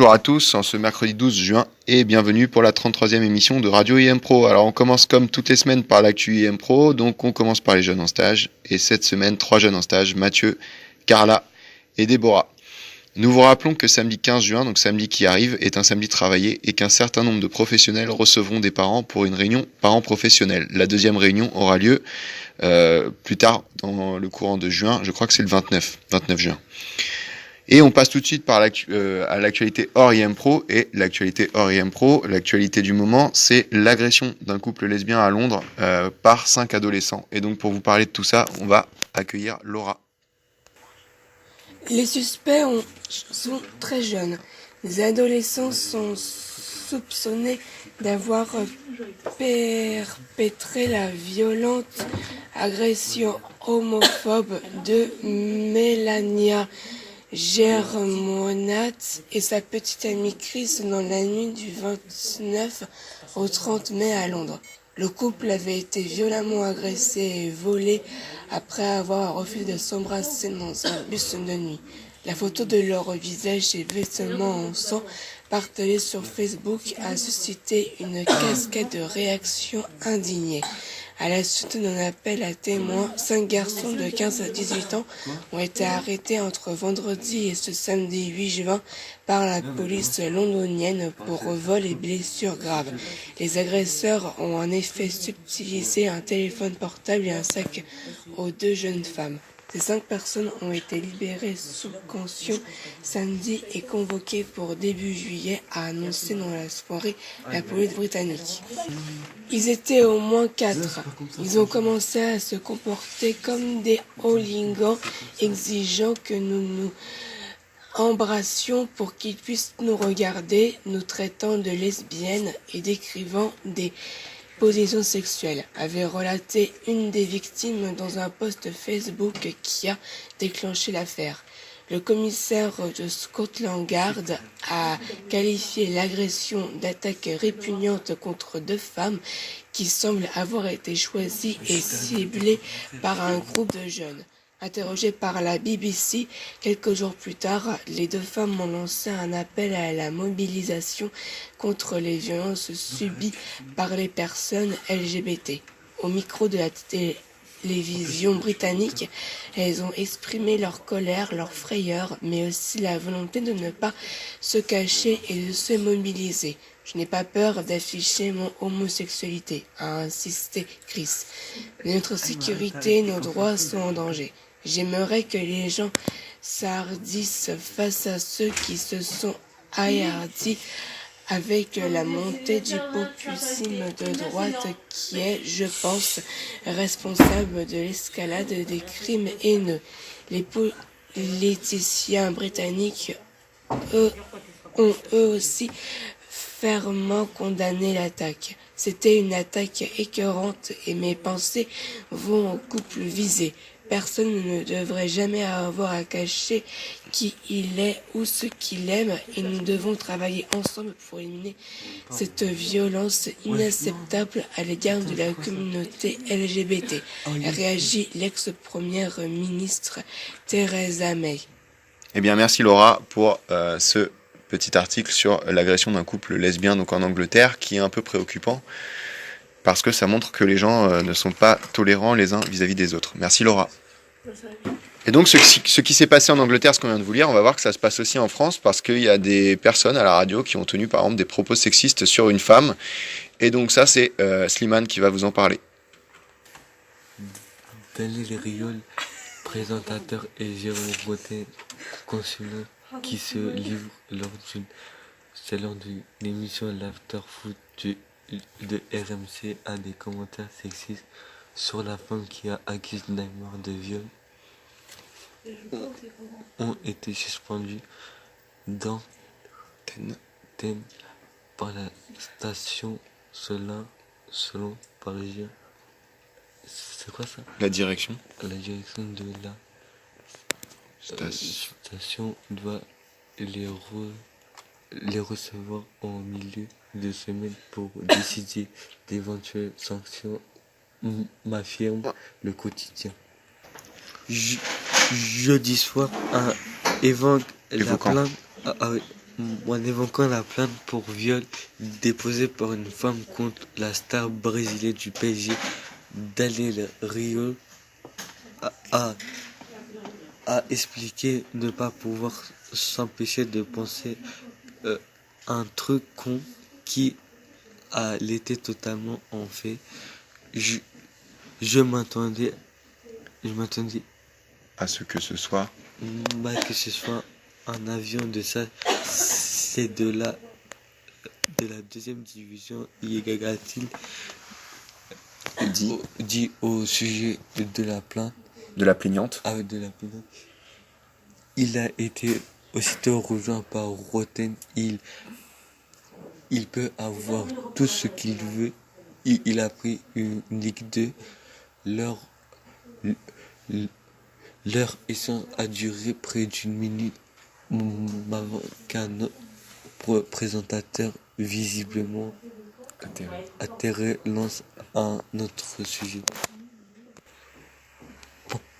Bonjour à tous, en ce mercredi 12 juin et bienvenue pour la 33e émission de Radio IM Pro. Alors on commence comme toutes les semaines par l'actu IM Pro, donc on commence par les jeunes en stage. Et cette semaine, 3 jeunes en stage, Mathieu, Carla et Déborah. Nous vous rappelons que samedi 15 juin, donc samedi qui arrive, est un samedi travaillé et qu'un certain nombre de professionnels recevront des parents pour une réunion parents professionnels. La deuxième réunion aura lieu plus tard dans le courant de juin, je crois que c'est le 29 juin. Et on passe tout de suite à l'actualité hors IM Pro. Et l'actualité hors IM Pro, l'actualité du moment, c'est l'agression d'un couple lesbien à Londres par 5 adolescents. Et donc pour vous parler de tout ça, on va accueillir Laura. Les suspects sont très jeunes. Les adolescents sont soupçonnés d'avoir perpétré la violente agression homophobe de Melania Germonat et sa petite amie Chris dans la nuit du 29 au 30 mai à Londres. Le couple avait été violemment agressé et volé après avoir refusé de s'embrasser dans un bus de nuit. La photo de leur visage et vêtements en sang partagée sur Facebook a suscité une cascade de réactions indignées. À la suite d'un appel à témoins, 5 garçons de 15 à 18 ans ont été arrêtés entre vendredi et ce samedi 8 juin par la police londonienne pour vol et blessures graves. Les agresseurs ont en effet subtilisé un téléphone portable et un sac aux 2 jeunes femmes. Ces 5 personnes ont été libérées sous caution samedi et convoquées pour début juillet, a annoncé dans la soirée la police britannique. Ils étaient au moins 4. Ils ont commencé à se comporter comme des hooligans, exigeant que nous nous embrassions pour qu'ils puissent nous regarder, nous traitant de lesbiennes et décrivant des positions sexuelles, avait relaté une des victimes dans un post Facebook qui a déclenché l'affaire. Le commissaire de Scotland Yard a qualifié l'agression d'attaque répugnante contre 2 femmes qui semblent avoir été choisies et ciblées par un groupe de jeunes. Interrogées par la BBC, quelques jours plus tard, les 2 femmes ont lancé un appel à la mobilisation contre les violences subies par les personnes LGBT. Au micro de la télévision britannique, elles ont exprimé leur colère, leur frayeur, mais aussi la volonté de ne pas se cacher et de se mobiliser. « Je n'ai pas peur d'afficher mon homosexualité », a insisté Chris. « Notre sécurité et nos droits sont en danger. J'aimerais que les gens s'hardissent face à ceux qui se sont hardis avec la montée du populisme de droite qui est, je pense, responsable de l'escalade des crimes haineux. Les politiciens britanniques, ont eux aussi fermement condamné l'attaque. C'était une attaque écœurante et mes pensées vont au couple visé. Personne ne devrait jamais avoir à cacher qui il est ou ce qu'il aime et nous devons travailler ensemble pour éliminer cette violence inacceptable à l'égard de la communauté LGBT, réagit l'ex-première ministre Theresa May. Eh bien merci Laura pour ce petit article sur l'agression d'un couple lesbien donc en Angleterre qui est un peu préoccupant parce que ça montre que les gens ne sont pas tolérants les uns vis-à-vis des autres. Merci Laura. Et donc ce qui s'est passé en Angleterre, ce qu'on vient de vous lire, on va voir que ça se passe aussi en France parce qu'il y a des personnes à la radio qui ont tenu par exemple des propos sexistes sur une femme. Et donc ça c'est Slimane qui va vous en parler. Daniel Riol, présentateur, et Jérôme Breton, consultant, qui se livrent lors d'une salon de l'émission L'After Foot de RMC à des commentaires sexistes sur la femme qui a accusé Neymar de viol ont été suspendus d'antenne par la station selon Parisien. C'est quoi ça? La direction. La direction de la station doit les recevoir en milieu de semaine pour décider d'éventuelles sanctions, m'affirme le quotidien. Jeudi soir, évoque la plainte en évoquant la plainte pour viol déposée par une femme contre la star brésilienne du PSG, Daniel Rio, a expliqué ne pas pouvoir s'empêcher de penser un truc con qui a l'été totalement en fait. Je m'attendais À ce que ce soit. que ce soit un avion de ça, c'est de la deuxième division, a-t-il dit au sujet de la plainte. De la plaignante. De la plainte. Il a été aussitôt rejoint par Roten. Il peut avoir tout ce qu'il veut. Il a pris une Ligue 2. Leur échange a duré près d'une minute avant qu'un autre présentateur visiblement atterré lance un autre sujet.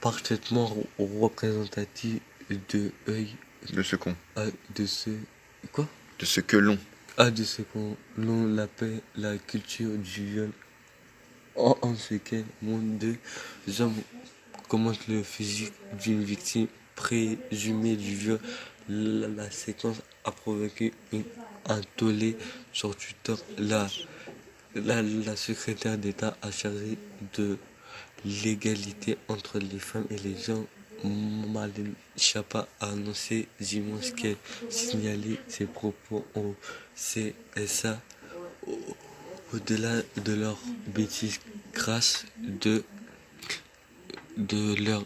Parfaitement représentatif de œil. De ce con. De ce. Quoi? De ce que l'on. De ce qu'on l'appelle la culture du viol. En ce qu'elle montre deux hommes commentent le physique d'une victime présumée du viol. La séquence a provoqué un tollé sur Twitter. La secrétaire d'État a chargé de l'égalité entre les femmes et les hommes. Marlène Schiappa a annoncé dimanche qu'elle signalait ses propos au CSA au-delà de leur bêtise grâce de leur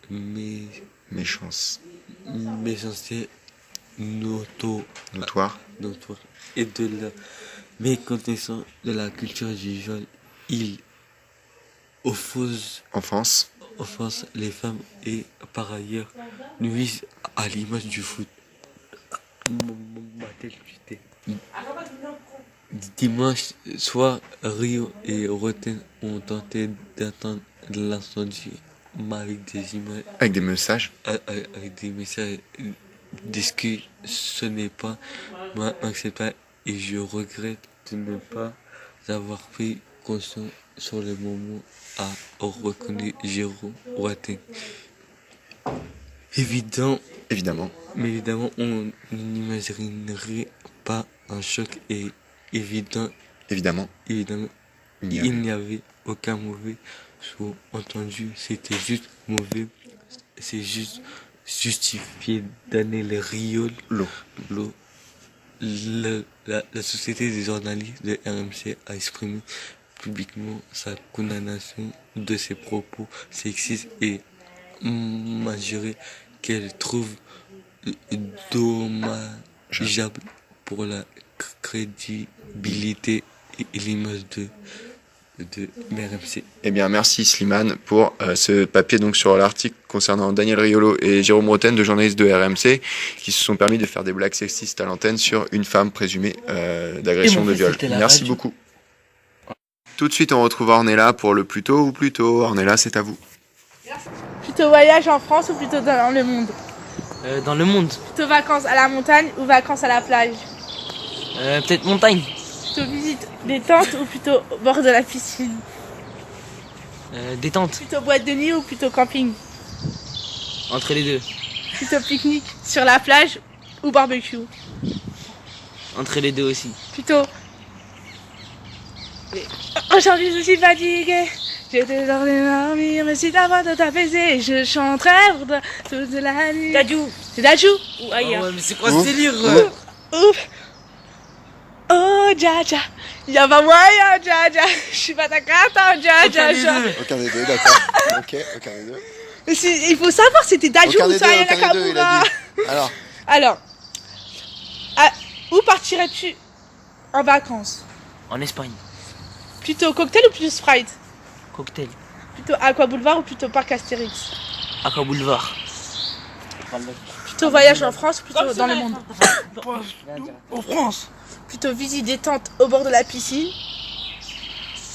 méchanceté notoire et de leur méconnaissance de la culture du viol. Il offense les femmes et par ailleurs nuisent à l'image du foot. Dimanche soir, Rio et Roten ont tenté d'atteindre l'incendie avec des images. Avec des messages. Avec des messages d'excuses. Ce n'est pas acceptable et je regrette de ne pas avoir pris conscience sur le moment, a reconnu Jérôme Roten. Évidemment, on n'imaginerait pas un choc et évidemment, il n'y avait aucun mauvais sous-entendu, c'était juste mauvais, c'est juste justifié. Daniel Rio, la société des journalistes de RMC a exprimé publiquement sa condamnation de ses propos sexistes et majoré qu'elle trouve dommageable pour la crédibilité et l'image de RMC. Eh bien, merci Slimane pour ce papier donc sur l'article concernant Daniel Riolo et Jérôme Roten, deux journalistes de RMC, qui se sont permis de faire des blagues sexistes à l'antenne sur une femme présumée d'agression de viol. Merci beaucoup. Tout de suite, on retrouve Ornella pour le plus tôt ou plus tôt. Ornella, c'est à vous. Plutôt voyage en France ou plutôt dans le monde? Dans le monde. Plutôt vacances à la montagne ou vacances à la plage? Peut-être montagne. Plutôt visite détente ou plutôt au bord de la piscine? Détente. Plutôt boîte de nuit ou plutôt camping? Entre les deux. Plutôt pique-nique sur la plage ou barbecue? Entre les deux aussi. Plutôt... Aujourd'hui je suis fatiguée, j'ai des heures de dormir, mais si t'as de t'apaiser, je chanterai pour toi toute la nuit. Dadju. C'est Dadju ou ailleurs? Ouais, mais c'est quoi ce délire? Ouf. Oh Dja, y'a pas moyen Dja, je suis pas ta carte, Dja. Aucun des deux, d'accord. Ok, aucun des deux. Mais il faut savoir c'était Dadju ou Saya Nakamura. Alors, où partirais-tu en vacances? En Espagne. Plutôt cocktail ou plutôt Sprite? Cocktail. Plutôt Aqua Boulevard ou plutôt Parc Astérix? Aqua Boulevard. Plutôt voyage en France ou plutôt dans le monde? En France. Plutôt visite détente au bord de la piscine?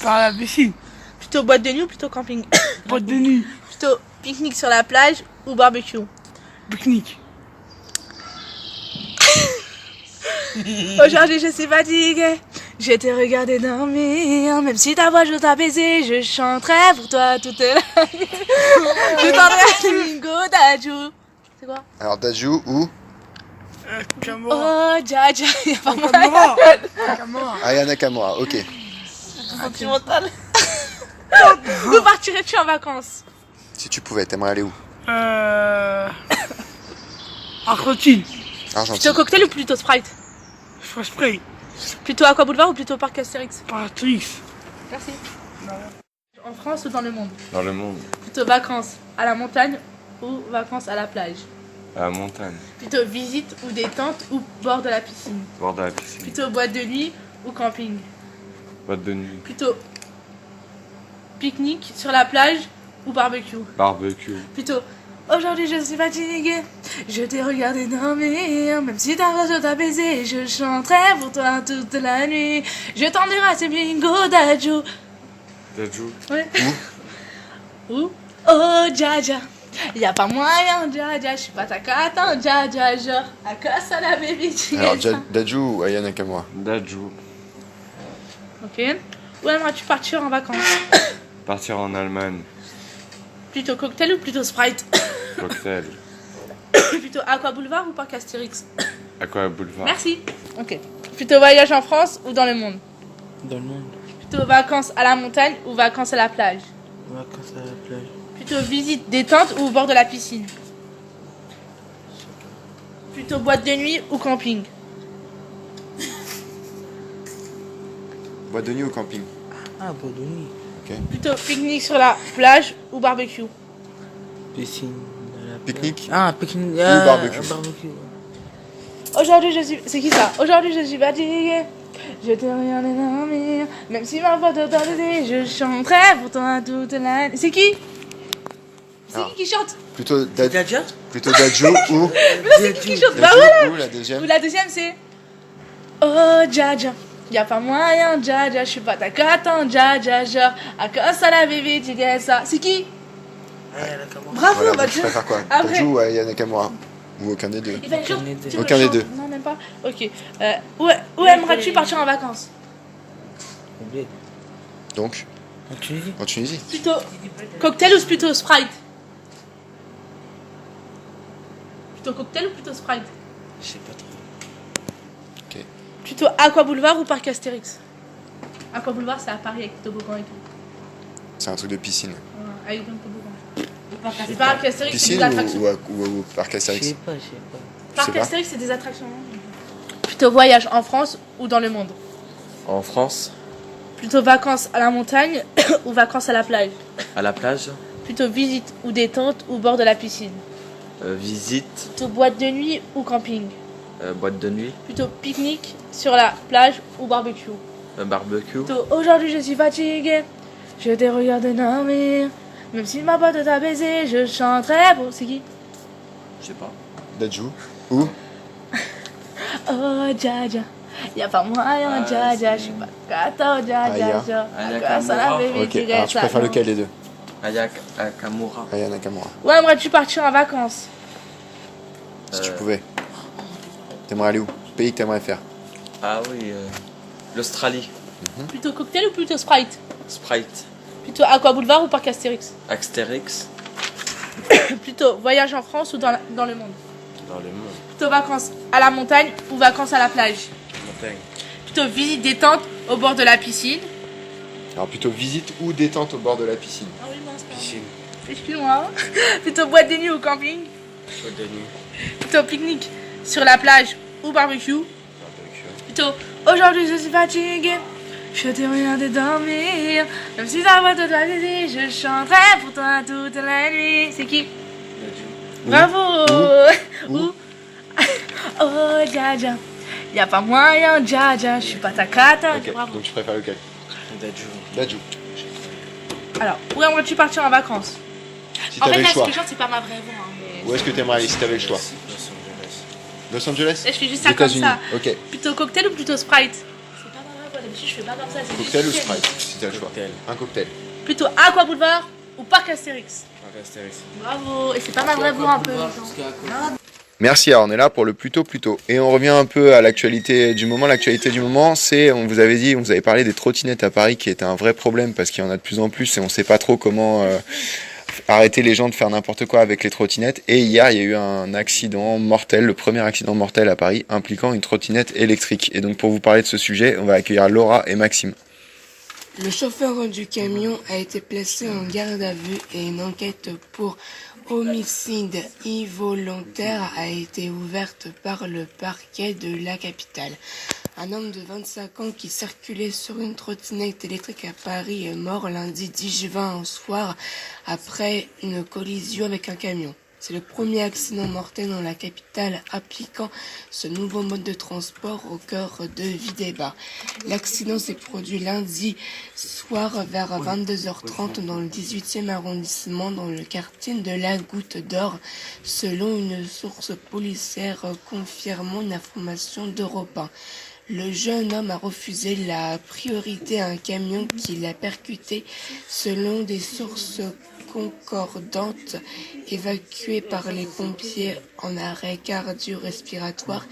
Par la piscine. Plutôt boîte de nuit ou plutôt camping? Boîte de nuit. Plutôt pique-nique sur la plage ou barbecue? Pique-nique. Aujourd'hui je suis fatiguée, je t'ai regardé dormir. Même si ta voix je t'apaisais, je chanterai pour toi toute la nuit. Je t'enverrai le bingo d'Adjou. C'est quoi? Alors Dajou ou Camora. Oh, Dja Dja, y'a pas moyen. Camora. Camora. Aya Nakamura, ok. Sentimental. Où partirais-tu en vacances? Si tu pouvais, t'aimerais aller où? Argentine. Argentine. Plutôt cocktail ou plutôt Sprite? Fresh Spray. Plutôt Aqua Boulevard ou plutôt Parc Astérix? Patrick. Merci. En France ou dans le monde? Dans le monde, Plutôt vacances à la montagne ou vacances à la plage? à la montagne, Plutôt visite ou détente ou bord de la piscine? bord de la piscine, Plutôt boîte de nuit ou camping? boîte de nuit, Plutôt pique-nique sur la plage ou barbecue? barbecue, Plutôt aujourd'hui je suis fatiguée, je t'ai regardé dormir. Même si ta voix je t'a baisé, je chanterai pour toi toute la nuit. Je t'enverrai ces bingo d'Adjou. Dajou, Ouais. Où? Oh Dja Dja, y'a pas moyen Dja Dja, je suis pas ta cata Dja Dja, genre à casse à la baby tu Alors es ça. Dajou ou Aya Nakamura? Dajou, Ok. Où aimerais-tu partir en vacances? partir en Allemagne, Plutôt cocktail ou plutôt Sprite? cocktail, Plutôt Aqua Boulevard ou Parc Astérix? Aqua Boulevard, Merci. Ok. Plutôt voyage en France ou dans le monde? Dans le monde. Plutôt vacances à la montagne ou vacances à la plage? Vacances à la plage. Plutôt visite détente ou au bord de la piscine? Plutôt boîte de nuit ou camping? Boîte de nuit ou camping? Ah, boîte de nuit. Plutôt pique-nique sur la plage ou barbecue? Piscine. de la Pique-nique? plage. Ah, pique-nique. barbecue. Barbecue. Aujourd'hui je suis... C'est qui ça? Aujourd'hui je suis fatiguée. Je te regardé dormir. Même si ma voix te tordait, je chanterai pour toi toute la nuit. C'est qui? C'est Alors. qui chante? Plutôt Dja Dja. plutôt Dajou ou C'est qui chante? Bah Dajou voilà. ou la Ou deuxième? la deuxième c'est... Oh Dja Dja, y'a pas moyen Dja Dja, je suis pas ta cata Dja Dja, genre à cause à la bébé tu dis ça. C'est qui? Ah, la Camora. Bravo, Voilà, bah donc tu tu... préfères quoi? Après. Dajou ou Aya Nakamura? Ou aucun des deux? Eh ben, Aucun des deux. tu veux Aucun des chanter? deux. Non, même pas. Ok. Où aimerais-tu partir en vacances? Au bled. Donc, En Tunisie. en Tunisie? Plutôt cocktail ou plutôt Sprite? Plutôt cocktail ou plutôt Sprite? Je sais pas trop. Plutôt Aqua Boulevard ou Parc Astérix? Aqua Boulevard c'est à Paris avec le toboggan et tout. C'est un truc de piscine. Ouais, avec le toboggan. C'est Parc Astérix, c'est Piscine des attractions. ou parc Je Astérix? sais pas, je sais pas. Parc sais pas. Astérix c'est des attractions. Plutôt voyage en France ou dans le monde? En France, Plutôt vacances à la montagne ou vacances à la plage? à la plage, Plutôt visite ou détente ou bord de la piscine? visite, Plutôt boîte de nuit ou camping? boîte de nuit, Plutôt pique-nique sur la plage ou barbecue? barbecue, Plutôt aujourd'hui je suis fatiguée, je t'ai regardé dormir. Même si ma pote t'a baisé, je chanterai pour... C'est qui? je sais pas. Dajou ou Oh Dja Dja, y'a pas moyen Dja Dja, je suis pas gâteau Dja Dja, Aya. genre Aya grâce à la Kamura. bébé Ok, tu alors restes tu là, préfères non. lequel des deux? Aya Kamura, Aya Nakamura. Où aimerais-tu partir en vacances? Si tu pouvais. T'aimerais aller où? Pays que t'aimerais faire? ah oui, l'Australie, Plutôt cocktail ou plutôt Sprite? Sprite, Plutôt Aqua Boulevard ou Parc Astérix? Astérix, Plutôt voyage en France ou dans le monde? dans le monde, Plutôt vacances à la montagne ou vacances à la plage? montagne, Plutôt visite détente au bord de la piscine? Alors plutôt visite ou détente au bord de la piscine? Ah oui, non, c'est pas piscine, excuse-moi. Plutôt boîte de nuit ou camping? boîte de nuit, Plutôt pique-nique sur la plage ou barbecue? barbecue, Plutôt aujourd'hui je suis fatiguée, je t'ai regardé dormir. Même si ça va te donner, je chanterai pour toi toute la nuit. C'est qui? Bravo. Où? Oh Dja Dja, y'a pas moyen Dja Dja, je suis pas ta cata. Ok, Bravo. donc tu préfères lequel? Dajou, Dajou. Alors, où aimerais-tu partir en vacances? Si En fait t'avais là le ce choix. que je chante c'est pas ma vraie voix hein, mais... Où est-ce que t'aimerais aller si t'avais le choix? Los Angeles? Là, je fais juste ça comme États-Unis. ça. Ok. Plutôt cocktail ou plutôt Sprite? C'est pas ma vraie voix, d'habitude je fais pas comme ça. c'est Cocktail ou juste- Sprite? Si t'as le choix. Cocktail. Un cocktail. Plutôt Aqua Boulevard ou Parc Astérix? Astérix, Bravo. Et c'est pas ma vraie voix un peu. genre. Merci, alors on est là pour le plus tôt. Et on revient un peu à l'actualité du moment. L'actualité du moment, c'est, on vous avait parlé des trottinettes à Paris qui étaient un vrai problème parce qu'il y en a de plus en plus et on sait pas trop comment arrêter les gens de faire n'importe quoi avec les trottinettes. Et hier, il y a eu un accident mortel, le premier accident mortel à Paris impliquant une trottinette électrique. Et donc pour vous parler de ce sujet, on va accueillir Laura et Maxime. Le chauffeur du camion a été placé en garde à vue et une enquête pour homicide involontaire a été ouverte par le parquet de la capitale. Un homme de 25 ans qui circulait sur une trottinette électrique à Paris est mort lundi 10 juin au soir après une collision avec un camion. C'est le premier accident mortel dans la capitale appliquant ce nouveau mode de transport au cœur de Vidéba. L'accident s'est produit lundi soir vers 22h30 dans le 18e arrondissement dans le quartier de la Goutte d'Or, selon une source policière confirmant une information d'Europe 1. Le jeune homme a refusé la priorité à un camion qui l'a percuté selon des sources concordantes évacué par les pompiers en arrêt cardio-respiratoire.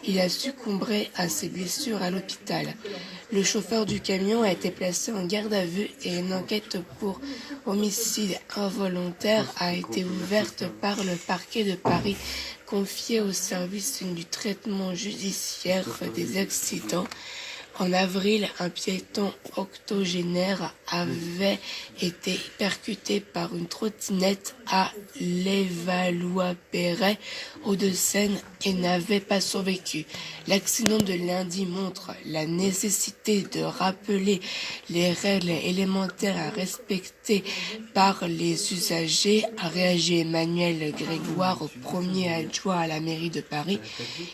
Il a succombé à ses blessures à l'hôpital. Le chauffeur du camion a été placé en garde à vue et une enquête pour homicide involontaire a été ouverte par le parquet de Paris, confié au service du traitement judiciaire des accidents. En avril, un piéton octogénaire avait été percuté par une trottinette à Levallois-Perret, Hauts-de-Seine, et n'avait pas survécu. L'accident de lundi montre la nécessité de rappeler les règles élémentaires à respecter par les usagers, a réagi Emmanuel Grégoire, premier adjoint à la mairie de Paris.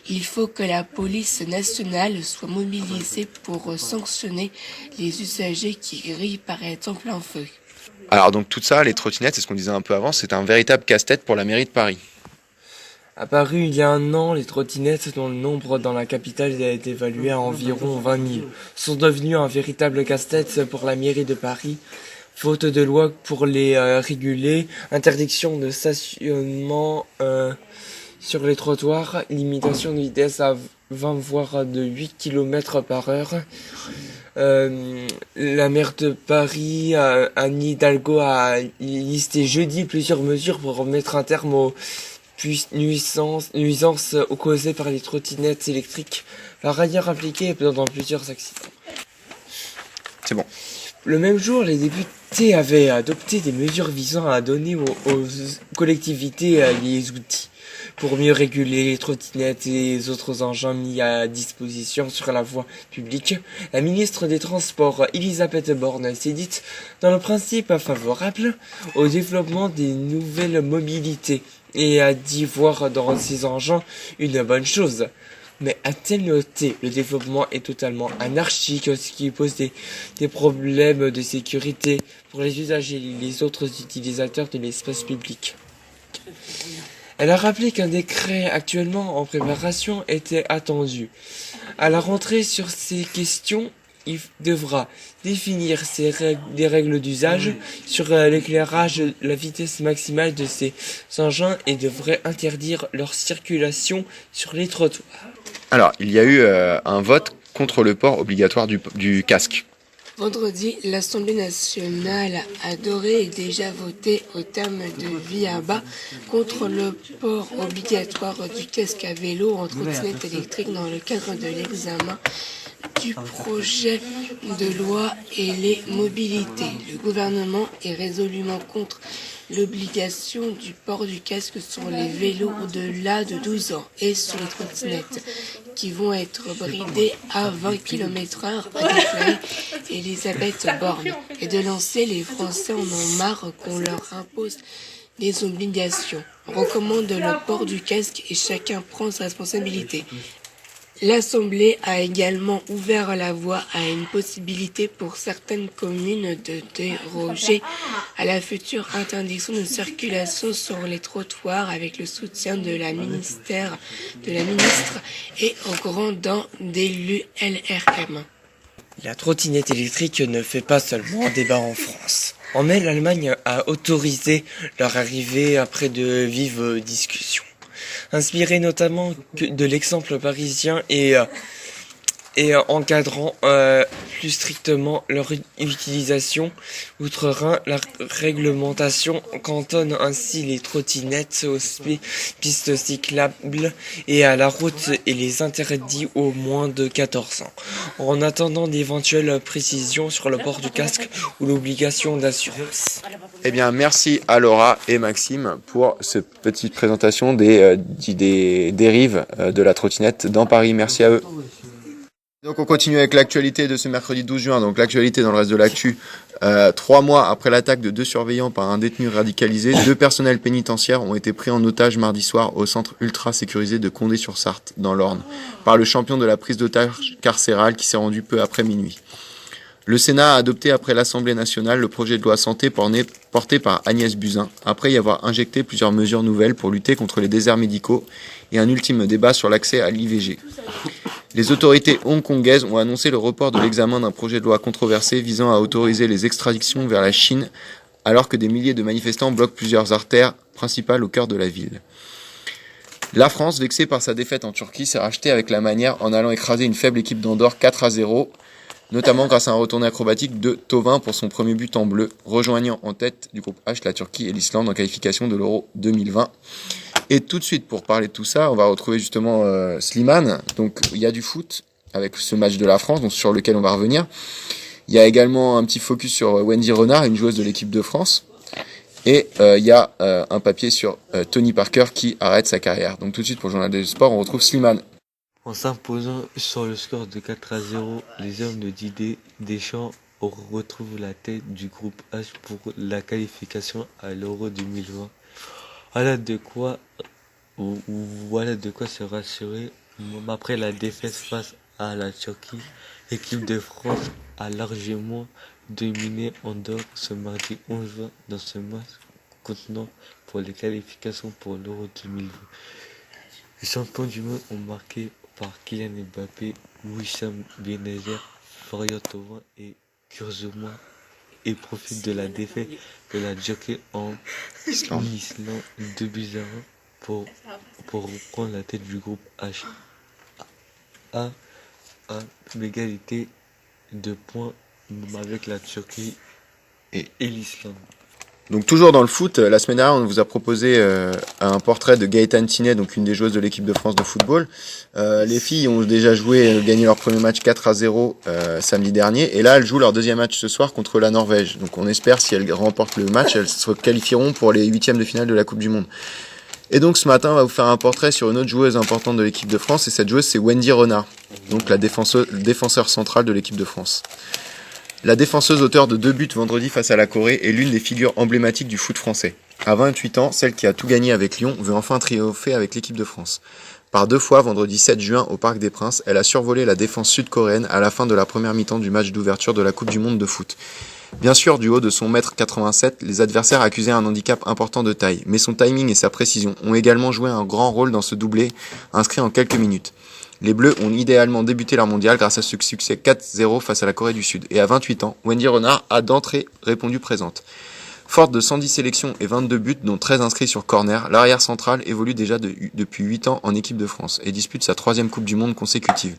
Il faut que la police nationale soit mobilisée pour sanctionner les usagers qui grillent par exemple un feu. Alors donc tout ça, les trottinettes, c'est ce qu'on disait un peu avant, c'est un véritable casse-tête pour la mairie de Paris. Apparu il y a un an, les trottinettes, dont le nombre dans la capitale a été évalué à environ 20 000, sont devenues un véritable casse-tête pour la mairie de Paris. Faute de loi pour les réguler, interdiction de stationnement sur les trottoirs, limitation de vitesse à 20 voire de 8 km par heure. La maire de Paris, Anne Hidalgo, a listé jeudi plusieurs mesures pour remettre un terme aux nuisances causées par les trottinettes électriques, par ailleurs impliquées dans plusieurs accidents. C'est bon. Le même jour, les députés avaient adopté des mesures visant à donner aux collectivités les outils pour mieux réguler les trottinettes et les autres engins mis à disposition sur la voie publique. La ministre des Transports, Elisabeth Borne, s'est dite dans le principe favorable au développement des nouvelles mobilités et a dit voir dans ces engins une bonne chose. Mais a-t-elle noté le développement est totalement anarchique, ce qui pose des problèmes de sécurité pour les usagers et les autres utilisateurs de l'espace public. Elle a rappelé qu'un décret actuellement en préparation était attendu. À la rentrée sur ces questions, il devra définir des règles d'usage sur l'éclairage, la vitesse maximale de ces engins et devrait interdire leur circulation sur les trottoirs. Alors, il y a eu un vote contre le port obligatoire du casque. Vendredi, l'Assemblée nationale a d'ores et déjà voté au terme de via bas contre le port obligatoire du casque à vélo en trottinette électrique dans le cadre de l'examen du projet de loi et les mobilités. Le gouvernement est résolument contre l'obligation du port du casque sur les vélos au-delà de 12 ans et sur les trottinettes qui vont être bridées à 20 km/h, a déclaré Elisabeth Borne, et de lancer les Français en ont marre qu'on leur impose des obligations. On recommande le port du casque et chacun prend sa responsabilité. L'Assemblée a également ouvert la voie à une possibilité pour certaines communes de déroger à la future interdiction de circulation sur les trottoirs avec le soutien de la ministre et au grand dent d'élus LRM. La trottinette électrique ne fait pas seulement débat en France. En mai, l'Allemagne a autorisé leur arrivée après de vives discussions. inspiré notamment de l'exemple parisien et encadrant plus strictement leur utilisation. Outre-Rhin, la réglementation cantonne ainsi les trottinettes aux pistes cyclables et à la route et les interdit aux moins de 14 ans. En attendant d'éventuelles précisions sur le port du casque ou l'obligation d'assurance. Eh bien, merci à Laura et Maxime pour cette petite présentation des dérives de la trottinette dans Paris. Merci à eux. Donc on continue avec l'actualité de ce mercredi 12 juin. Donc l'actualité dans le reste de l'actu. 3 mois après l'attaque de 2 surveillants par un détenu radicalisé, 2 personnels pénitentiaires ont été pris en otage mardi soir au centre ultra sécurisé de Condé-sur-Sarthe, dans l'Orne, par le champion de la prise d'otage carcérale qui s'est rendu peu après minuit. Le Sénat a adopté après l'Assemblée nationale le projet de loi santé porté par Agnès Buzyn, après y avoir injecté plusieurs mesures nouvelles pour lutter contre les déserts médicaux et un ultime débat sur l'accès à l'IVG. Les autorités hongkongaises ont annoncé le report de l'examen d'un projet de loi controversé visant à autoriser les extraditions vers la Chine, alors que des milliers de manifestants bloquent plusieurs artères principales au cœur de la ville. La France, vexée par sa défaite en Turquie, s'est rachetée avec la manière en allant écraser une faible équipe d'Andorre 4-0, notamment grâce à un retourné acrobatique de Thauvin pour son premier but en bleu, rejoignant en tête du groupe H la Turquie et l'Islande en qualification de l'Euro 2020. Et tout de suite, pour parler de tout ça, on va retrouver justement Slimane. Donc il y a du foot avec ce match de la France, donc sur lequel on va revenir. Il y a également un petit focus sur Wendy Renard, une joueuse de l'équipe de France. Et il y a un papier sur Tony Parker qui arrête sa carrière. Donc tout de suite, pour le journal des sports, on retrouve Slimane. En s'imposant sur le score de 4-0, les hommes de Didier Deschamps retrouvent la tête du groupe H pour la qualification à l'Euro 2020. Voilà de quoi se rassurer. Après la défaite face à la Turquie, l'équipe de France a largement dominé Andorre ce mardi 11 juin dans ce match contenant pour les qualifications pour l'Euro 2020. Les champions du monde ont marqué par Kylian Mbappé, Wissam Ben Yedder, Florian Thauvin et Kurzawa et profitent de la défaite de la Turquie en Islande 2-1 pour reprendre la tête du groupe H à l'égalité de points avec la Turquie et l'Islande. Donc toujours dans le foot, la semaine dernière on vous a proposé un portrait de Gaëtane Tinet, donc une des joueuses de l'équipe de France de football. Les filles ont déjà gagné leur premier match 4-0 samedi dernier, et là elles jouent leur deuxième match ce soir contre la Norvège. Donc on espère, si elles remportent le match, elles se qualifieront pour les 8e de finale de la Coupe du Monde. Et donc ce matin on va vous faire un portrait sur une autre joueuse importante de l'équipe de France, et cette joueuse c'est Wendy Renard, donc la défenseur centrale de l'équipe de France. La défenseuse auteure de 2 buts vendredi face à la Corée est l'une des figures emblématiques du foot français. À 28 ans, celle qui a tout gagné avec Lyon veut enfin triompher avec l'équipe de France. Par 2 fois, vendredi 7 juin au Parc des Princes, elle a survolé la défense sud-coréenne à la fin de la première mi-temps du match d'ouverture de la Coupe du Monde de foot. Bien sûr, du haut de son 1m87, les adversaires accusaient un handicap important de taille, mais son timing et sa précision ont également joué un grand rôle dans ce doublé inscrit en quelques minutes. Les Bleus ont idéalement débuté leur mondial grâce à ce succès 4-0 face à la Corée du Sud. Et à 28 ans, Wendy Renard a d'entrée répondu présente. Forte de 110 sélections et 22 buts, dont 13 inscrits sur corner, l'arrière centrale évolue déjà depuis 8 ans en équipe de France et dispute sa 3e Coupe du Monde consécutive.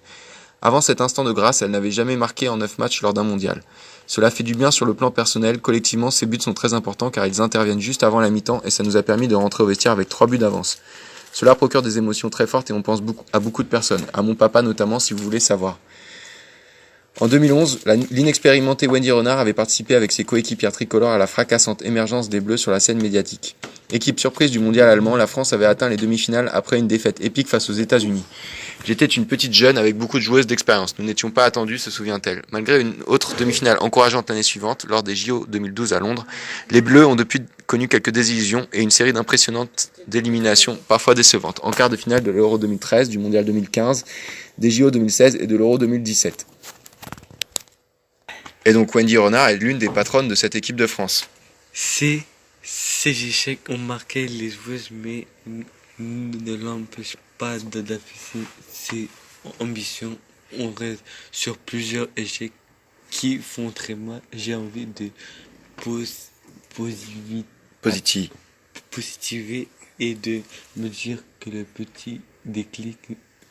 Avant cet instant de grâce, elle n'avait jamais marqué en 9 matchs lors d'un mondial. Cela fait du bien sur le plan personnel. Collectivement, ces buts sont très importants car ils interviennent juste avant la mi-temps et ça nous a permis de rentrer au vestiaire avec 3 buts d'avance. Cela procure des émotions très fortes et on pense à beaucoup de personnes, à mon papa notamment si vous voulez savoir. En 2011, l'inexpérimentée Wendy Renard avait participé avec ses coéquipières tricolores à la fracassante émergence des Bleus sur la scène médiatique. Équipe surprise du mondial allemand, la France avait atteint les demi-finales après une défaite épique face aux États-Unis. J'étais une petite jeune avec beaucoup de joueuses d'expérience. Nous n'étions pas attendus, se souvient-elle. Malgré une autre demi-finale encourageante l'année suivante, lors des JO 2012 à Londres, les Bleus ont depuis connu quelques désillusions et une série d'impressionnantes d'éliminations, parfois décevantes, en quart de finale de l'Euro 2013, du Mondial 2015, des JO 2016 et de l'Euro 2017. Et donc Wendy Renard est l'une des patronnes de cette équipe de France. Ces échecs ont marqué les joueuses, mais ne l'empêchent pas d'afficher ses ambitions. On reste sur plusieurs échecs qui font très mal. J'ai envie de positiver et de me dire que le petit déclic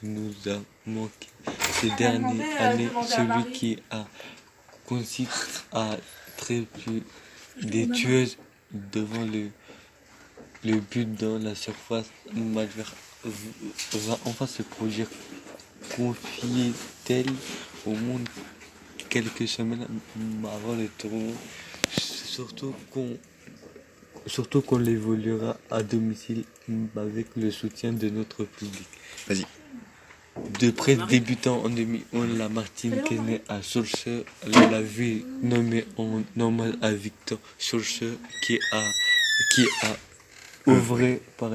nous a manqué ces dernières années, celui qui a consiste à très peu des tueuses devant le but dans la surface adverse va enfin se produire. Confiait-elle au monde quelques semaines avant le tournoi, surtout qu'on l'évoluera à domicile avec le soutien de notre public. Vas-y. De près débutant en 2011, la Martine qui est née à Schulze, la ville nommée en hommage à Victor Schulze qui a œuvré par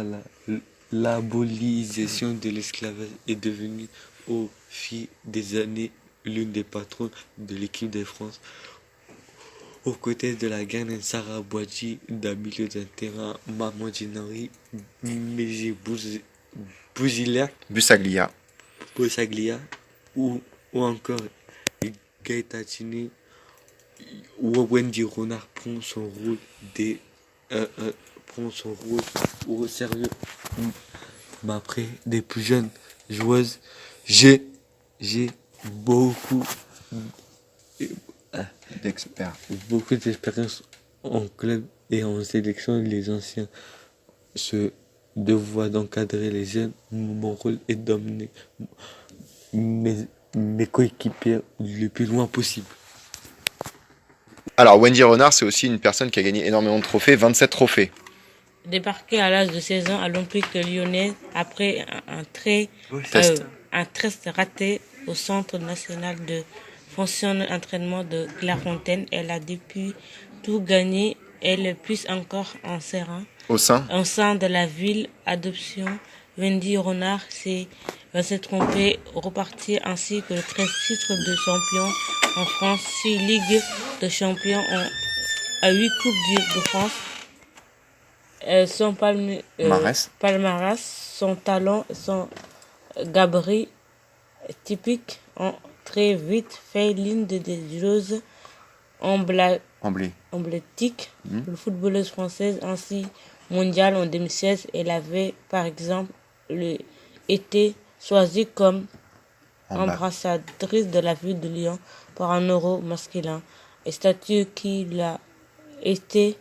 l'abolition de l'esclavage est devenue au fil des années l'une des patronnes de l'équipe de France. Aux côtés de la Ghanéenne Sarah Boadji, d'un milieu de terrain Maman Djinari, Méjé Busaglia. Bossaglia ou encore Gaëtatini ou Wendy Renard prend son rôle au sérieux. Mais après des plus jeunes joueuses, j'ai beaucoup d'expérience en club et en sélection. Les anciens se devoir d'encadrer les jeunes. Mon rôle est d'emmener mes coéquipiers le plus loin possible. Alors, Wendy Renard, c'est aussi une personne qui a gagné énormément de trophées, 27 trophées. Débarqué à l'âge de 16 ans à l'Olympique lyonnais après un test raté au Centre national de fonction d'entraînement de Clairefontaine. Elle a depuis tout gagné et le plus encore en serrant. Au sein de la ville adoption, Wendy Renard s'est trompée, repartie ainsi que 13 titres de champion en France, 6 ligues de champions à 8 coupes de France. Son palmarès, son talent, son gabarit typique ont très vite fait l'une des joueuses emblématiques de la footballeuse française, ainsi mondiale en 2016. Elle avait par exemple été choisie comme ambassadrice de la ville de Lyon pour un Euro masculin, et statut qui l'a été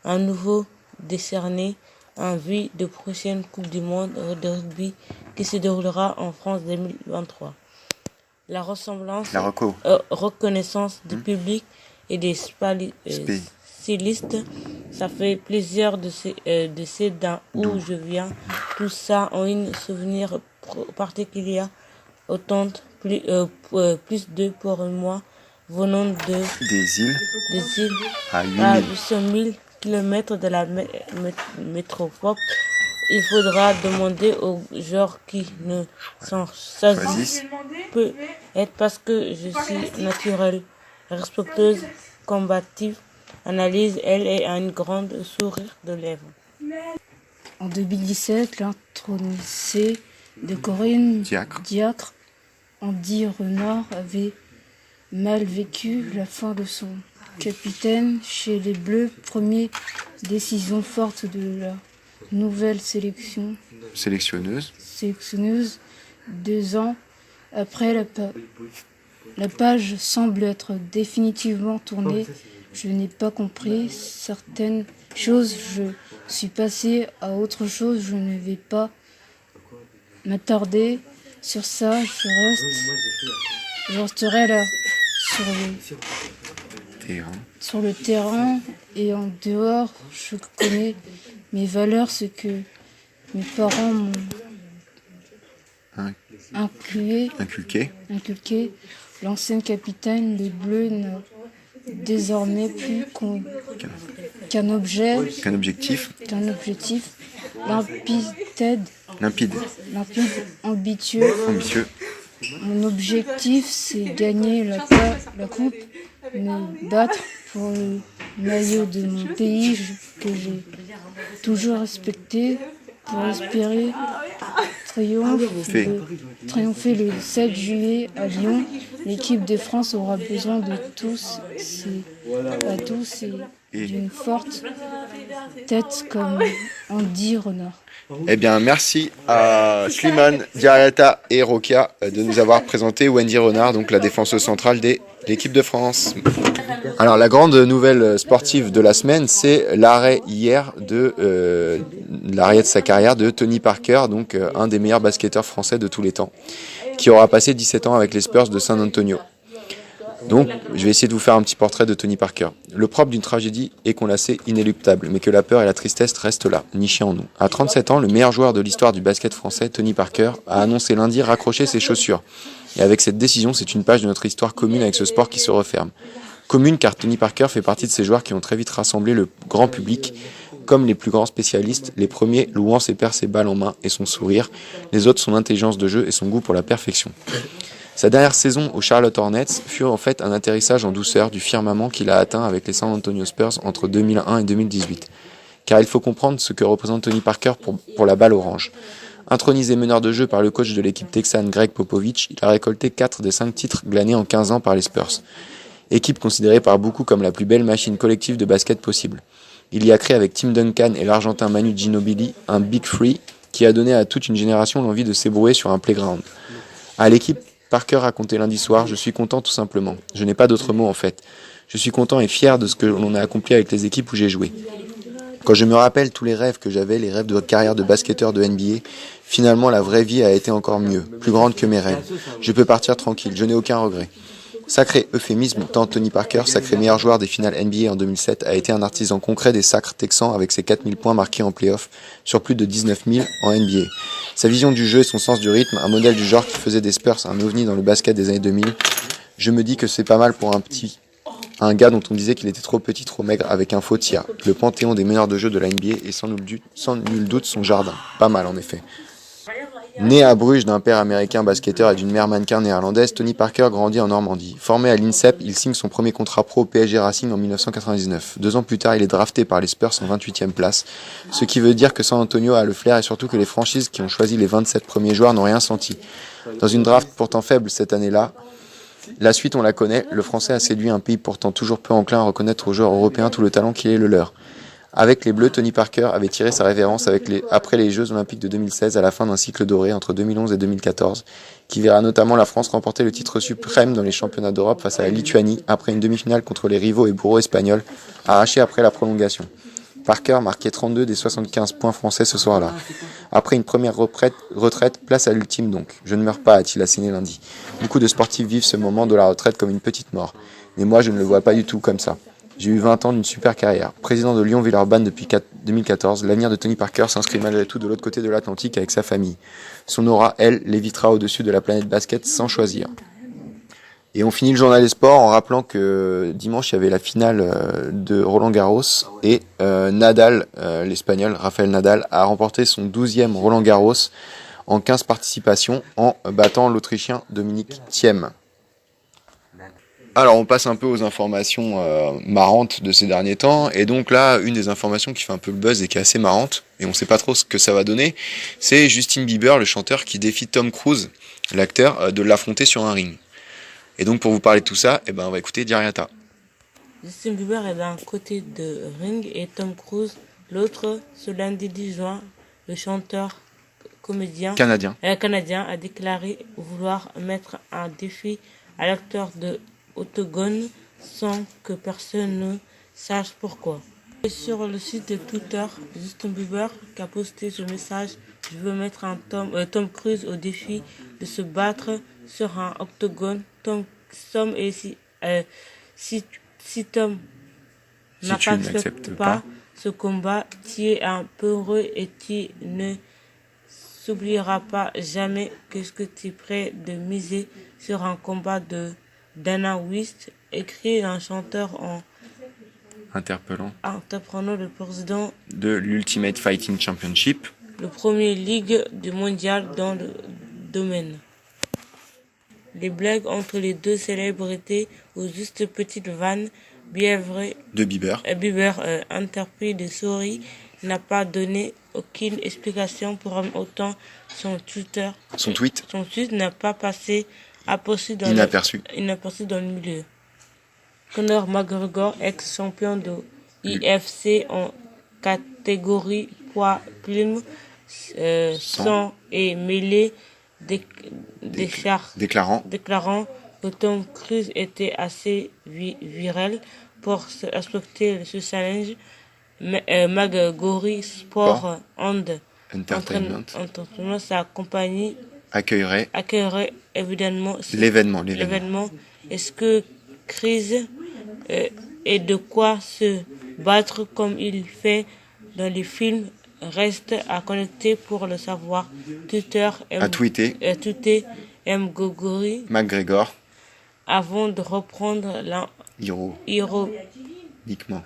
à nouveau décerné en vue de prochaine Coupe du Monde de rugby qui se déroulera en France 2023. La reconnaissance du public et des stylistes, ça fait plaisir de ces d'un où je viens. Tout ça en un souvenir particulier, autant plus de pour moi venant des îles à 800 000 km de la métropole. Il faudra demander aux joueurs qui ne s'en choisissent peut être parce que je suis naturelle, respectueuse, combative, analyse, elle est un grand sourire de lèvres. En 2017, l'intronisée de Corinne Diacre, Andy Renard avait mal vécu la fin de son capitaine chez les Bleus. Première décision forte de la nouvelle sélectionneuse. 2 ans après, la page semble être définitivement tournée. Je n'ai pas compris certaines choses. Je suis passée à autre chose. Je ne vais pas m'attarder sur ça. Je resterai là sur le terrain et en dehors. Je connais mes valeurs, ce que mes parents m'ont inculqué. L'ancienne capitaine des Bleus n'a désormais plus qu'un objectif limpide, ambitieux. Mon objectif, c'est gagner la coupe, me battre pour le maillot de mon pays que j'ai toujours respecté, pour espérer triompher le 7 juillet à Lyon. L'équipe de France aura besoin de tous et d'une forte tête comme Andy Renard. Eh bien, merci à Slimane, Diarata et Rokia de nous avoir présenté Wendy Renard, donc la défenseuse centrale de l'équipe de France. Alors, la grande nouvelle sportive de la semaine, c'est l'arrêt hier l'arrêt de sa carrière de Tony Parker, donc un des meilleurs basketteurs français de tous les temps, qui aura passé 17 ans avec les Spurs de San Antonio. Donc, je vais essayer de vous faire un petit portrait de Tony Parker. Le propre d'une tragédie est qu'on la sait inéluctable, mais que la peur et la tristesse restent là, nichées en nous. À 37 ans, le meilleur joueur de l'histoire du basket français, Tony Parker, a annoncé lundi raccrocher ses chaussures. Et avec cette décision, c'est une page de notre histoire commune avec ce sport qui se referme. Commune car Tony Parker fait partie de ces joueurs qui ont très vite rassemblé le grand public, comme les plus grands spécialistes, les premiers louant ses percées balles en main et son sourire, les autres son intelligence de jeu et son goût pour la perfection. Sa dernière saison aux Charlotte Hornets fut en fait un atterrissage en douceur du firmament qu'il a atteint avec les San Antonio Spurs entre 2001 et 2018. Car il faut comprendre ce que représente Tony Parker pour la balle orange. Intronisé meneur de jeu par le coach de l'équipe texane Greg Popovich, il a récolté 4 des 5 titres glanés en 15 ans par les Spurs. Équipe considérée par beaucoup comme la plus belle machine collective de basket possible. Il y a créé avec Tim Duncan et l'Argentin Manu Ginobili un Big Three qui a donné à toute une génération l'envie de s'ébrouer sur un playground. À l'équipe, Parker racontait lundi soir « Je suis content tout simplement. Je n'ai pas d'autres mots en fait. Je suis content et fier de ce que l'on a accompli avec les équipes où j'ai joué. Quand je me rappelle tous les rêves que j'avais, les rêves de carrière de basketteur de NBA, finalement la vraie vie a été encore mieux, plus grande que mes rêves. Je peux partir tranquille, je n'ai aucun regret. » Sacré euphémisme, tant Tony Parker, sacré meilleur joueur des finales NBA en 2007, a été un artisan concret des sacres texans avec ses 4000 points marqués en play-off sur plus de 19 000 en NBA. Sa vision du jeu et son sens du rythme, un modèle du genre qui faisait des Spurs un ovni dans le basket des années 2000. Je me dis que c'est pas mal pour un gars dont on disait qu'il était trop petit, trop maigre, avec un faux tir. Le panthéon des meneurs de jeu de la NBA et sans nul doute son jardin. Pas mal en effet. Né à Bruges d'un père américain basketteur et d'une mère mannequin néerlandaise, Tony Parker grandit en Normandie. Formé à l'INSEP, il signe son premier contrat pro au PSG Racing en 1999. 2 ans plus tard, il est drafté par les Spurs en 28e place, ce qui veut dire que San Antonio a le flair et surtout que les franchises qui ont choisi les 27 premiers joueurs n'ont rien senti. Dans une draft pourtant faible cette année-là, la suite on la connaît, le Français a séduit un pays pourtant toujours peu enclin à reconnaître aux joueurs européens tout le talent qui est le leur. Avec les Bleus, Tony Parker avait tiré sa révérence après les Jeux Olympiques de 2016 à la fin d'un cycle doré entre 2011 et 2014, qui verra notamment la France remporter le titre suprême dans les championnats d'Europe face à la Lituanie après une demi-finale contre les rivaux et bourreaux espagnols, arrachée après la prolongation. Parker marquait 32 des 75 points français ce soir-là. Après une première retraite, place à l'ultime donc. Je ne meurs pas, a-t-il asséné lundi. Beaucoup de sportifs vivent ce moment de la retraite comme une petite mort. Mais moi, je ne le vois pas du tout comme ça. J'ai eu 20 ans d'une super carrière. Président de Lyon-Villeurbanne depuis 2014, l'avenir de Tony Parker s'inscrit malgré tout de l'autre côté de l'Atlantique avec sa famille. Son aura, elle, lévitera au-dessus de la planète basket sans choisir. Et on finit le journal des sports en rappelant que dimanche, il y avait la finale de Roland-Garros et Nadal, l'Espagnol, Rafael Nadal, a remporté son 12e Roland-Garros en 15 participations en battant l'Autrichien Dominic Thiem. Alors on passe un peu aux informations marrantes de ces derniers temps, et donc là, une des informations qui fait un peu le buzz et qui est assez marrante, et on sait pas trop ce que ça va donner, c'est Justin Bieber, le chanteur, qui défie Tom Cruise, l'acteur, de l'affronter sur un ring. Et donc pour vous parler de tout ça, on va écouter Diariata. Justin Bieber est d'un côté de ring et Tom Cruise l'autre. Ce lundi 10 juin, le chanteur comédien canadien a déclaré vouloir mettre un défi à l'acteur de Octogone sans que personne ne sache pourquoi. Et sur le site de Twitter, Justin Bieber qui a posté ce message: je veux mettre Tom Cruise au défi de se battre sur un octogone. Si Tom n'accepte pas ce combat, tu es un peu heureux et tu ne s'oublieras pas jamais que tu es prêt de miser sur un combat de Dana White, écrit un chanteur en interpellant le président de l'Ultimate Fighting Championship, le premier ligue du mondial dans le domaine. Les blagues entre les deux célébrités ou juste petites vannes de Bieber, interpellé de souris, n'a pas donné aucune explication pour autant. Son tweet n'a pas passé inaperçu dans le milieu. Conor McGregor, ex-champion de UFC en catégorie poids plume, sang et mêlée, déclarant que Tom Cruise était assez viral pour respecter ce challenge. Maggory Sport and Entertainment, sa compagnie accueillerait évidemment l'événement. Est-ce que Cruise est de quoi se battre comme il fait dans les films? Reste à connecter pour le savoir. Tweeter McGregor avant de reprendre ironiquement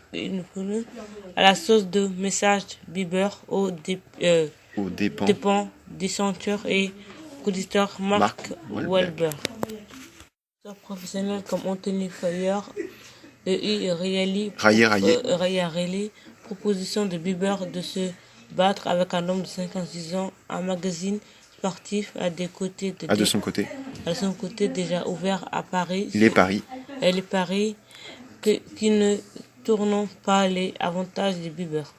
à la sauce de message Bieber aux dépens des chanteurs et producteurs Mark Wahlberg. Professionnels comme Anthony Feuer de Riley, proposition de Bieber de se battre avec un homme de 56 ans, un magazine sportif de son côté déjà ouvert à Paris. Les paris qui ne tournent pas les avantages de Bieber.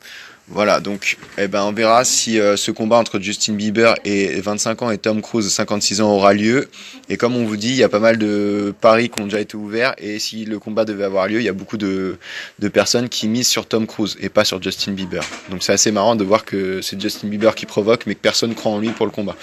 Voilà, donc on verra si ce combat entre Justin Bieber et 25 ans et Tom Cruise 56 ans aura lieu. Et comme on vous dit, il y a pas mal de paris qui ont déjà été ouverts. Et si le combat devait avoir lieu, il y a beaucoup de personnes qui misent sur Tom Cruise et pas sur Justin Bieber. Donc c'est assez marrant de voir que c'est Justin Bieber qui provoque, mais que personne croit en lui pour le combat.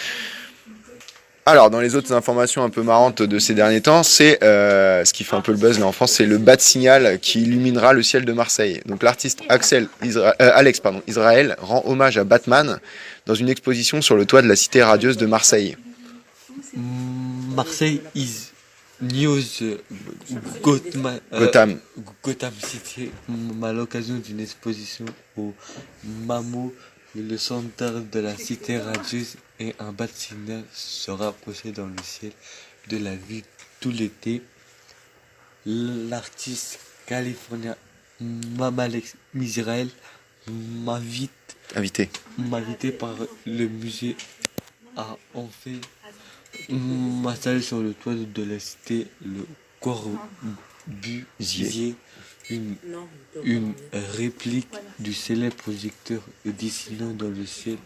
Alors, dans les autres informations un peu marrantes de ces derniers temps, c'est ce qui fait un peu le buzz là en France, c'est le bas de signal qui illuminera le ciel de Marseille. Donc l'artiste Alex Israël rend hommage à Batman dans une exposition sur le toit de la cité radieuse de Marseille. Marseille is news Gotham City à l'occasion d'une exposition au MAMO, le centre de la cité radieuse, et un bas de signal sera approché dans le ciel de la ville tout l'été. L'artiste californien Alex Israël invité par le musée à en fait m'installer sur le toit de la cité le Corbusier, une réplique du célèbre projecteur dessinant dans le ciel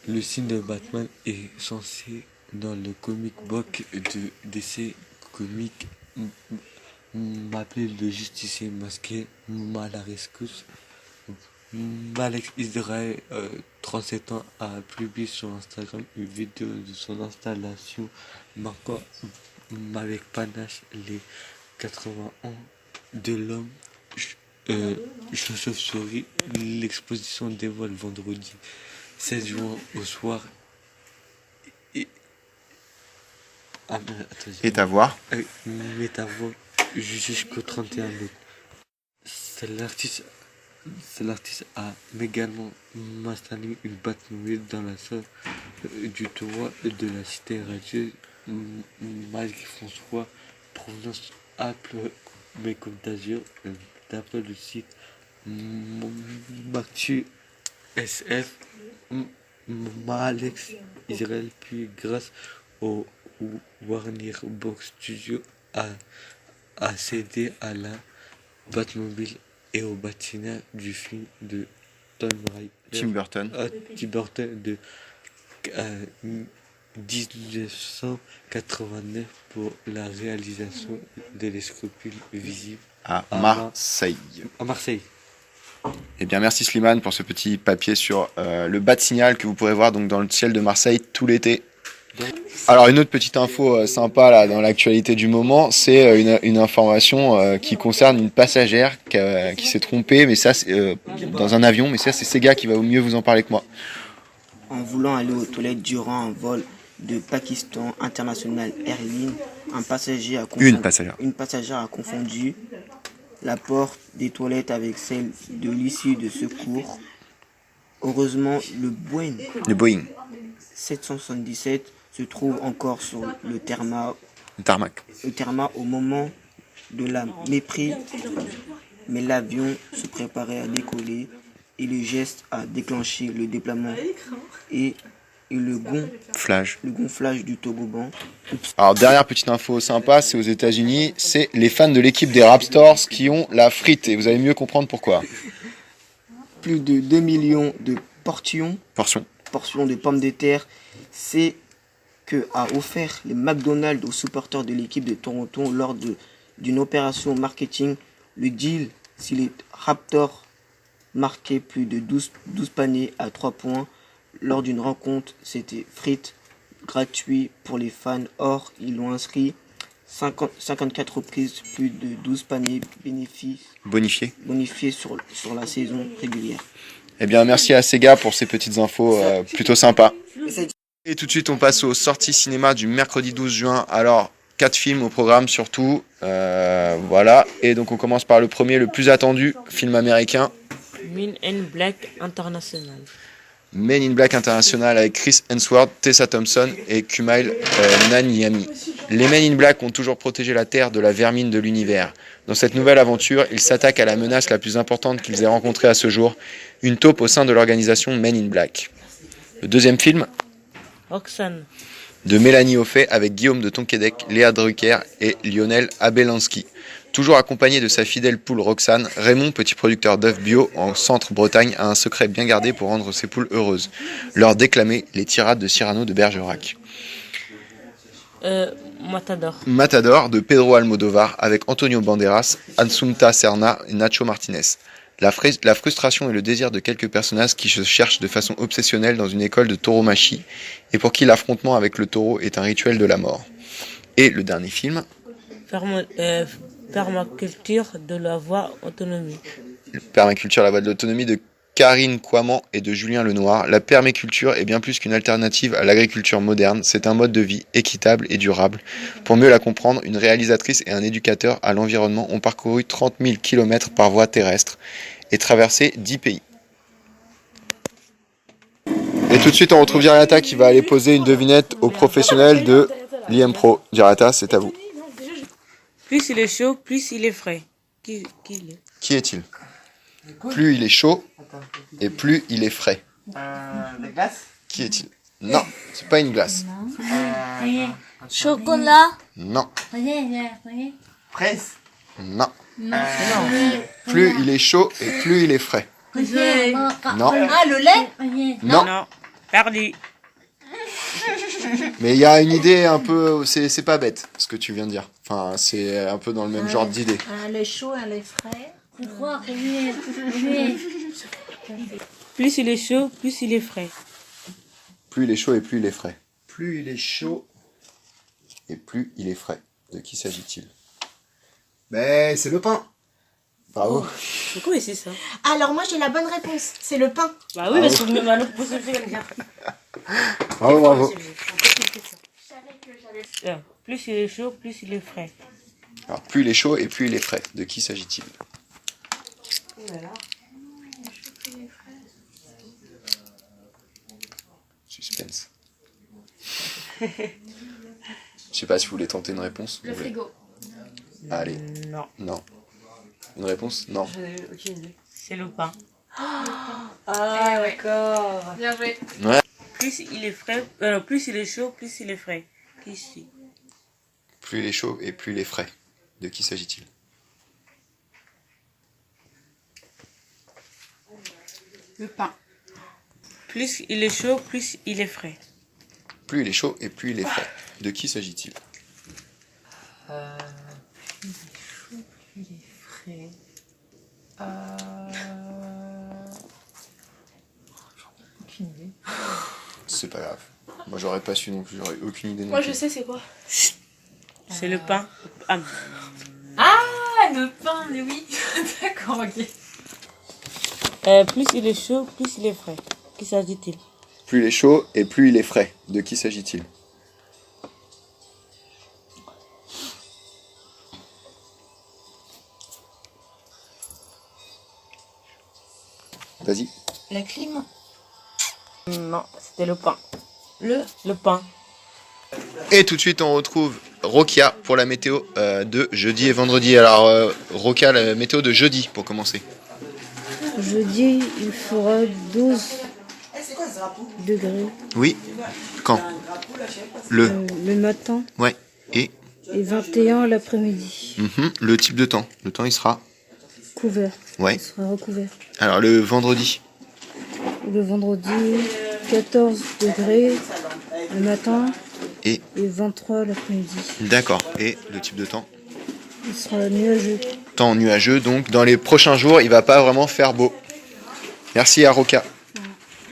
le signe de Batman est censé dans le comic book de DC Comics m'appeler le justicier masqué à la rescousse. Alex Israël, 37 ans, a publié sur Instagram une vidéo de son installation marquant avec panache les 80 ans de l'homme chauve-souris. L'exposition dévoile vendredi 16 juin au soir est à voir jusqu'au 31 août. L'artiste a également installé une Batmobile dans la salle du toit de la cité radieuse. Malgré François, provenance Apple mais contagieux, d'après le site Mathieu SF, Alex Israël, puis grâce au Warner Bros Studio a cédé à la Batmobile et au bâtiment du film de Tim Burton de 1989 pour la réalisation de l'escopule visible à Marseille. Eh bien, merci Slimane pour ce petit papier sur le bas de signal que vous pourrez voir donc dans le ciel de Marseille tout l'été. Alors une autre petite info sympa là dans l'actualité du moment, c'est une information qui concerne une passagère qui s'est trompée, mais ça c'est dans un avion, mais ça c'est Sega qui va mieux vous en parler que moi. En voulant aller aux toilettes durant un vol de Pakistan International Airlines, une passagère a confondu la porte des toilettes avec celle de l'issue de secours. Heureusement, le Boeing 777 se trouve encore sur le tarmac au moment de la méprise, mais l'avion se préparait à décoller et le geste a déclenché le déploiement et le gonflage du toboggan. Alors dernière petite info sympa, c'est aux États-Unis, c'est les fans de l'équipe des Raptors qui ont la frite et vous allez mieux comprendre pourquoi. plus de 2 millions de portions de pommes de terre. C'est que a offert les McDonald's aux supporters de l'équipe de Toronto lors d'une opération marketing. Le deal, si les Raptors marquaient plus de 12 paniers à 3 points lors d'une rencontre, c'était frites gratuit pour les fans. Or, ils l'ont inscrit 54 reprises, plus de 12 paniers bonifiés sur la saison régulière. Eh bien, merci à Sega pour ces petites infos plutôt sympas. Et tout de suite, on passe aux sorties cinéma du mercredi 12 juin. Alors, 4 films au programme surtout. Voilà. Et donc, on commence par le premier, le plus attendu, film américain. Men in Black International. Men in Black International avec Chris Hemsworth, Tessa Thompson et Kumail Nanjiani. Les Men in Black ont toujours protégé la Terre de la vermine de l'univers. Dans cette nouvelle aventure, ils s'attaquent à la menace la plus importante qu'ils aient rencontrée à ce jour, une taupe au sein de l'organisation Men in Black. Le deuxième film, Roxane, de Mélanie Offet avec Guillaume de Tonquédec, Léa Drucker et Lionel Abelansky. Toujours accompagné de sa fidèle poule Roxane, Raymond, petit producteur d'œufs bio en Centre-Bretagne, a un secret bien gardé pour rendre ses poules heureuses. Leur déclamer les tirades de Cyrano de Bergerac. Matador de Pedro Almodovar avec Antonio Banderas, Assunta Serna et Nacho Martinez. La frustration et le désir de quelques personnages qui se cherchent de façon obsessionnelle dans une école de tauromachie et pour qui l'affrontement avec le taureau est un rituel de la mort. Et le dernier film, Permaculture de la voie autonomie. Permaculture, la voie de l'autonomie de Karine Kouaman et de Julien Lenoir. La permaculture est bien plus qu'une alternative à l'agriculture moderne. C'est un mode de vie équitable et durable. Pour mieux la comprendre, une réalisatrice et un éducateur à l'environnement ont parcouru 30 000 km par voie terrestre et traversé 10 pays. Et tout de suite, on retrouve Dirata qui va aller poser une devinette aux professionnels de l'IM-Pro. Dirata, c'est à vous. Plus il est chaud, plus il est frais. Qui est-il? Plus il est chaud et plus il est frais. La glace? Qui est-il? Non, c'est pas une glace. Chocolat? Non. Fraise? Non. Plus il est chaud et plus il est frais. Non. Ah, le lait? Non. Perdu. Mais il y a une idée un peu, c'est pas bête ce que tu viens de dire. Enfin, c'est un peu dans le même genre d'idée. Un lait chaud, un lait frais. Plus il est chaud, plus il est frais. Plus il est chaud et plus il est frais. Plus il est chaud et plus il est frais. De qui s'agit-il? Ben, c'est le pain. Bravo. Pourquoi c'est ça? Alors moi j'ai la bonne réponse, c'est le pain. Bah oui, parce que même à l'autre possibilité, elle vient. Bravo, bravo. Plus il est chaud, plus il est frais. Alors, plus il est chaud et plus il est frais. De qui s'agit-il? Suspense. Je sais pas si vous voulez tenter une réponse. Le frigo. Allez. Non. Une réponse? Non. C'est le pain. Ah, d'accord. Bien joué. Ouais. Plus il est frais, plus il est chaud, plus il est frais. Ici. Plus il est chaud et plus il est frais. De qui s'agit-il? Le pain. Plus il est chaud, plus il est frais. Plus il est chaud et plus il est frais. De qui s'agit-il? Plus il est chaud, plus il est frais. Aucune idée. C'est pas grave. Moi j'aurais pas su non plus, j'aurais aucune idée non Moi plus. je sais c'est quoi. C'est le pain. Ah, le pain, mais oui. D'accord, ok. Plus il est chaud, plus il est frais. Qui s'agit-il? Plus il est chaud et plus il est frais. De qui s'agit-il? Vas-y. La clim. Non, c'était le pain. Le pain. Et tout de suite, on retrouve Rokia pour la météo de jeudi et vendredi. Alors, Rokia, la météo de jeudi pour commencer. Jeudi, il fera 12 degrés. Oui. Quand? Le matin. Ouais. Et 21 l'après-midi. Le type de temps. Le temps, il sera couvert. Ouais. Il sera recouvert. Alors le vendredi. Le vendredi, 14 degrés le matin et 23 l'après-midi. D'accord. Et le type de temps? Il sera nuageux. Temps nuageux, donc dans les prochains jours, il va pas vraiment faire beau. Merci Aroka.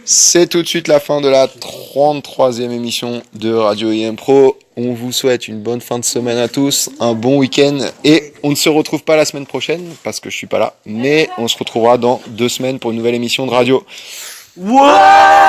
C'est tout de suite la fin de la 33e émission de Radio IM Pro. On vous souhaite une bonne fin de semaine à tous, un bon week-end et on ne se retrouve pas la semaine prochaine parce que je suis pas là, mais on se retrouvera dans 2 semaines pour une nouvelle émission de radio. Ouais.